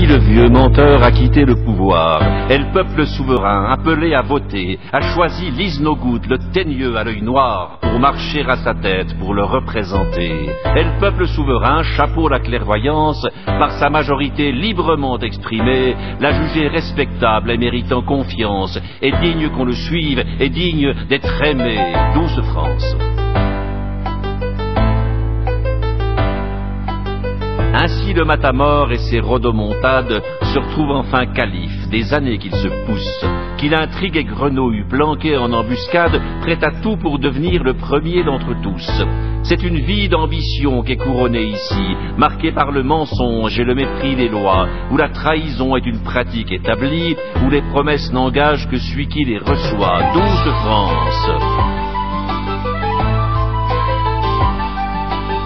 le vieux menteur a quitté le pouvoir, et le peuple souverain, appelé à voter, a choisi Lise Nogout, le teigneux à l'œil noir, pour marcher à sa tête, pour le représenter. Et le peuple souverain, chapeau la clairvoyance, par sa majorité librement exprimée, l'a jugé respectable et méritant confiance, et digne qu'on le suive, et digne d'être aimé. Douce France. Ainsi le matamor et ses rodomontades se retrouvent enfin calife, des années qu'il se pousse, qu'il intrigue et grenouille, planqué en embuscade, prêt à tout pour devenir le premier d'entre tous. C'est une vie d'ambition qui est couronnée ici, marquée par le mensonge et le mépris des lois, où la trahison est une pratique établie, où les promesses n'engagent que celui qui les reçoit. Douce France.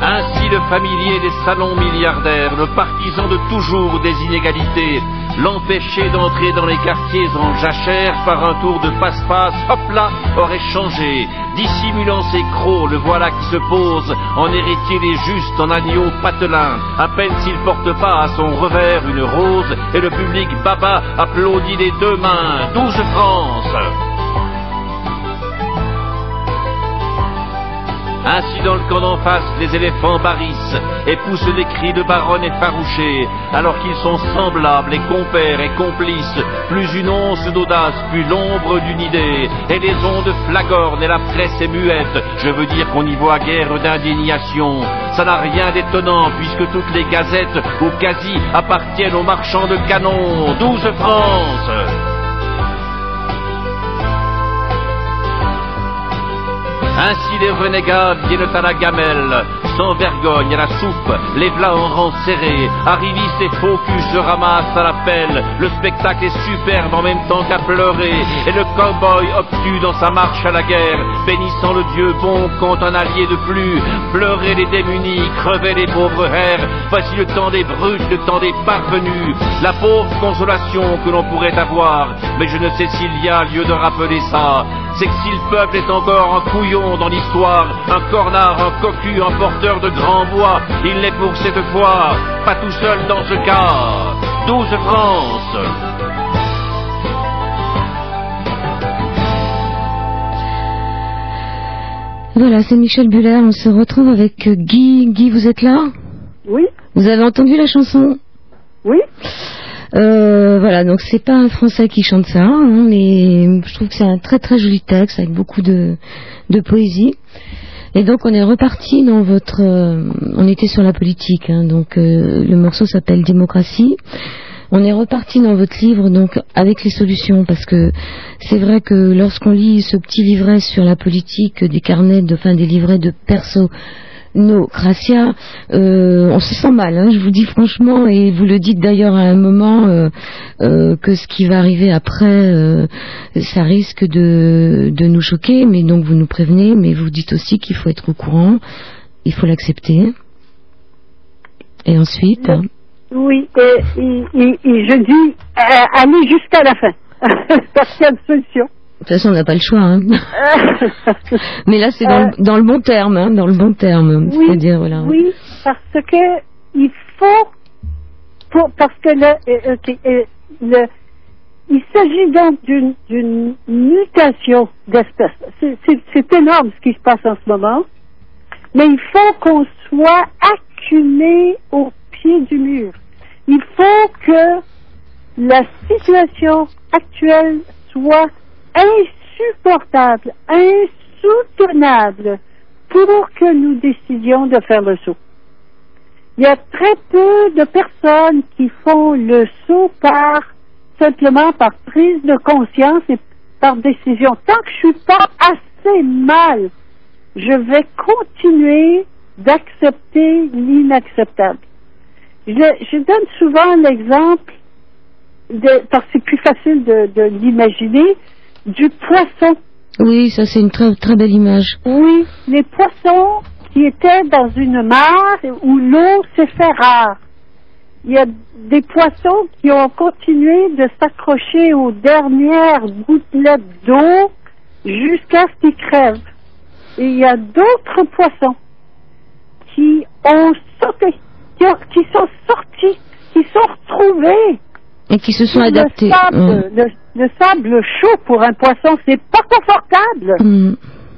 Ainsi le familier des salons milliardaires, le partisan de toujours des inégalités, l'empêcher d'entrer dans les quartiers en jachère par un tour de passe-passe, hop là, aurait changé. Dissimulant ses crocs, le voilà qui se pose en héritier des justes, en agneau patelin, à peine s'il porte pas à son revers une rose, et le public baba applaudit des deux mains. Douce France. Ainsi dans le camp d'en face, les éléphants barrissent et poussent des cris de baronne effarouchés, alors qu'ils sont semblables et compères et complices, plus une once d'audace, plus l'ombre d'une idée, et les ondes flagornent et la presse est muette, je veux dire qu'on y voit guère d'indignation. Ça n'a rien d'étonnant, puisque toutes les gazettes, au quasi, appartiennent aux marchands de canons. Douce France. Ainsi les renégats viennent à la gamelle, sans vergogne à la soupe, les plats en rang serré, arrivistes et faux culs se ramassent à la pelle, le spectacle est superbe en même temps qu'à pleurer, et le cow-boy obtus dans sa marche à la guerre, bénissant le Dieu bon contre un allié de plus, pleurer les démunis, crever les pauvres hères, voici le temps des brutes, le temps des parvenus, la pauvre consolation que l'on pourrait avoir, mais je ne sais s'il y a lieu de rappeler ça, c'est que si le peuple est encore un couillon dans l'histoire, un cornard, un cocu, un porteur de grand bois, il n'est pour cette fois pas tout seul dans ce cas. Douce France. Voilà, c'est Michel Buller, on se retrouve avec Guy. Guy, vous êtes là? Oui. Vous avez entendu la chanson? Oui. Voilà, donc c'est pas un Français qui chante ça, hein, mais je trouve que c'est un très très joli texte avec beaucoup de poésie. Et donc on est reparti dans votre... on était sur la politique, hein, donc le morceau s'appelle Démocratie. On est reparti dans votre livre donc avec les solutions, parce que c'est vrai que lorsqu'on lit ce petit livret sur la politique, des carnets, des livrets de perso, Gracia, on se sent mal, hein, je vous dis franchement, et vous le dites d'ailleurs à un moment que ce qui va arriver après, ça risque de nous choquer, mais donc vous nous prévenez, mais vous dites aussi qu'il faut être au courant, il faut l'accepter. Et ensuite... Oui, et je dis allez jusqu'à la fin, parce qu'il y a de solution. De toute façon, on n'a pas le choix, hein. Mais là, c'est dans le bon terme, hein, dans le bon terme. Oui, c'est-à-dire, voilà. Oui, parce que il faut, parce que il s'agit donc d'une mutation d'espèce. C'est énorme ce qui se passe en ce moment, mais il faut qu'on soit acculé au pied du mur. Il faut que la situation actuelle soit insupportable, insoutenable pour que nous décidions de faire le saut. Il y a très peu de personnes qui font le saut simplement par prise de conscience et par décision. Tant que je suis pas assez mal, je vais continuer d'accepter l'inacceptable. Je donne souvent l'exemple, parce que c'est plus facile de l'imaginer, du poisson. Oui, ça c'est une très très belle image. Oui, les poissons qui étaient dans une mare où l'eau s'est fait rare. Il y a des poissons qui ont continué de s'accrocher aux dernières gouttelettes d'eau jusqu'à ce qu'ils crèvent. Et il y a d'autres poissons qui ont sauté, qui sont sortis, qui sont retrouvés Et qui se sont adaptés. Le sable chaud pour un poisson, c'est pas confortable.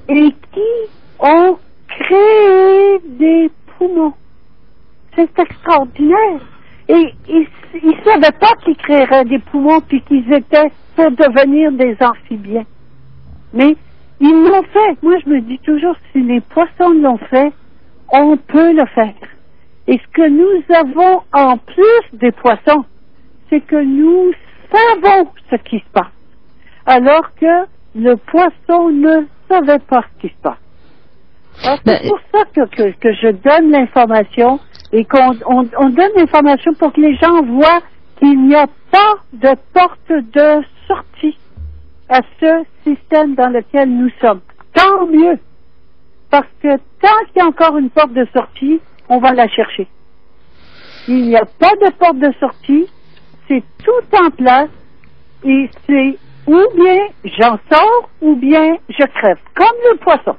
Et qui ont créé des poumons. C'est extraordinaire. Et ils savaient pas qu'ils créeraient des poumons puis qu'ils étaient pour devenir des amphibiens. Mais ils l'ont fait. Moi, je me dis toujours, si les poissons l'ont fait, on peut le faire. Et ce que nous avons en plus des poissons, c'est que nous savons ce qui se passe. Alors que le poisson ne savait pas ce qui se passe. Alors, c'est pour ça que je donne l'information et qu'on donne l'information pour que les gens voient qu'il n'y a pas de porte de sortie à ce système dans lequel nous sommes. Tant mieux. Parce que tant qu'il y a encore une porte de sortie, on va la chercher. Il n'y a pas de porte de sortie, c'est tout en place et c'est ou bien j'en sors ou bien je crève. Comme le poisson.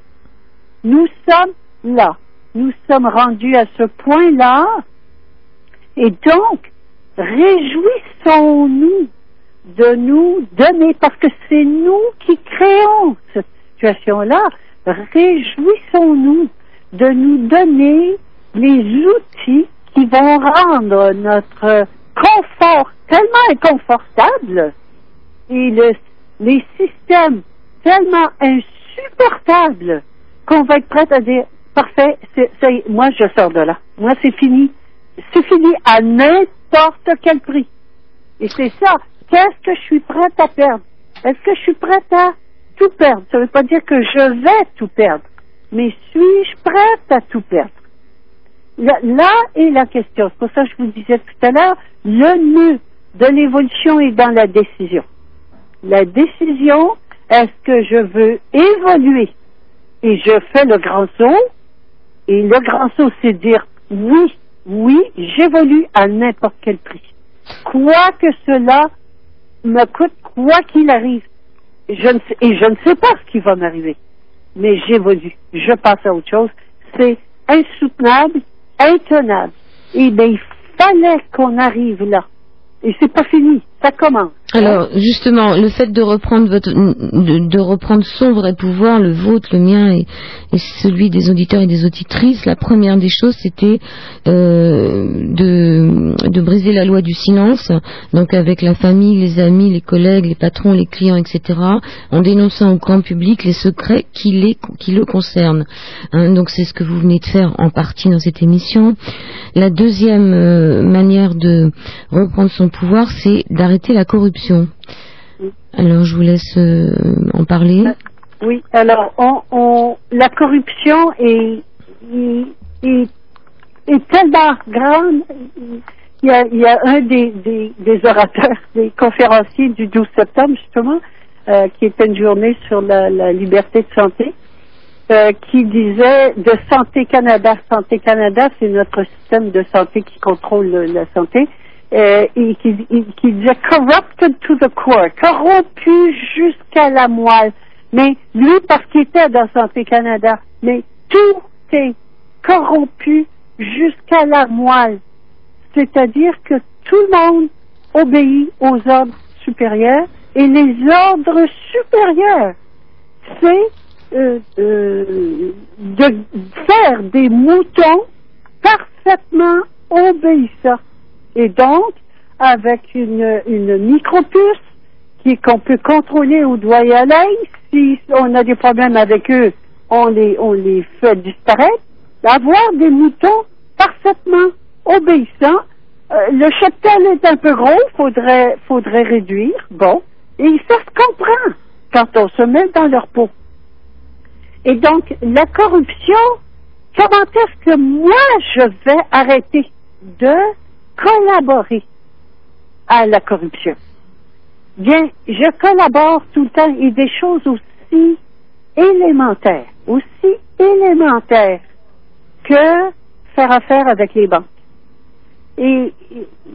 Nous sommes là. Nous sommes rendus à ce point-là et donc réjouissons-nous de nous donner, parce que c'est nous qui créons cette situation-là, réjouissons-nous de nous donner les outils qui vont rendre notre confort tellement inconfortable et les systèmes tellement insupportables qu'on va être prête à dire parfait, moi je sors de là. Moi c'est fini. C'est fini à n'importe quel prix. Et c'est ça. Qu'est-ce que je suis prête à perdre? Est-ce que je suis prête à tout perdre? Ça ne veut pas dire que je vais tout perdre. Mais suis-je prête à tout perdre? Là est la question. C'est pour ça que je vous disais tout à l'heure, le nœud de l'évolution est dans la décision. La décision, est-ce que je veux évoluer? Et je fais le grand saut. Et le grand saut, c'est dire oui, j'évolue à n'importe quel prix. Quoi que cela me coûte, quoi qu'il arrive. Je ne sais pas ce qui va m'arriver. Mais j'évolue. Je passe à autre chose. C'est insoutenable, intenable. Et bien, il fallait qu'on arrive là. Et c'est pas fini. Ça commence. Alors, justement, le fait de reprendre de reprendre son vrai pouvoir, le vôtre, le mien et celui des auditeurs et des auditrices, la première des choses, c'était de briser la loi du silence, donc avec la famille, les amis, les collègues, les patrons, les clients, etc., en dénonçant au grand public les secrets qui le concernent. Hein, donc c'est ce que vous venez de faire en partie dans cette émission. La deuxième manière de reprendre son pouvoir, c'est d'arrêter la corruption. Alors, je vous laisse en parler. Oui, alors, la corruption est tellement grande. Il y a un des orateurs, des conférenciers du 12 septembre, justement, qui était une journée sur la liberté de santé, qui disait de Santé Canada. Santé Canada, c'est notre système de santé qui contrôle la santé. Et qui disait corrupted to the core, corrompu jusqu'à la moelle. Mais lui, parce qu'il était dans Santé Canada, mais tout est corrompu jusqu'à la moelle. C'est-à-dire que tout le monde obéit aux ordres supérieurs, et les ordres supérieurs, c'est de faire des moutons parfaitement obéissants. Et donc, avec une micropuce qu'on peut contrôler au doigt et à l'œil, si on a des problèmes avec eux, on les fait disparaître. Avoir des moutons parfaitement obéissants. Le cheptel est un peu gros, faudrait réduire. Bon, et ça se comprend quand on se met dans leur peau. Et donc, la corruption, comment est-ce que moi je vais arrêter de collaborer à la corruption? Bien, je collabore tout le temps, et des choses aussi élémentaires que faire affaire avec les banques et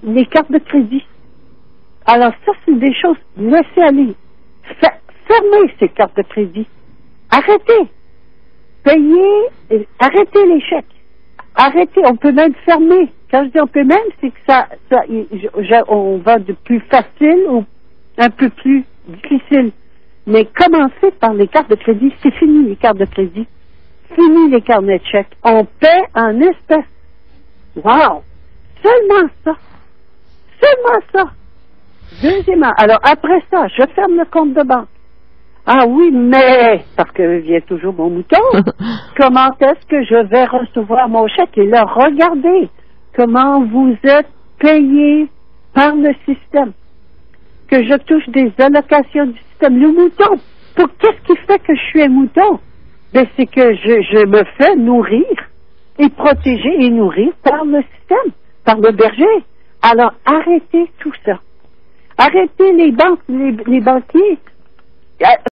les cartes de crédit. Alors ça, c'est des choses, laissez aller, fermez ces cartes de crédit, arrêtez, payez, arrêtez les chèques, arrêtez, on peut même fermer. Quand je dis on peut même, c'est que on va de plus facile ou un peu plus difficile. Mais commencez par les cartes de crédit. C'est fini, les cartes de crédit. Fini les carnets de chèques. On paie en espèces. Wow! Seulement ça. Seulement ça. Deuxièmement, alors après ça, je ferme le compte de banque. Ah oui, mais, parce que vient toujours mon mouton, comment est-ce que je vais recevoir mon chèque? Et là, regardez comment vous êtes payé par le système. Que je touche des allocations du système. Le mouton, qu'est-ce qui fait que je suis un mouton? Ben, c'est que je me fais nourrir et protéger et nourrir par le système, par le berger. Alors, arrêtez tout ça. Arrêtez les banques, les banquiers.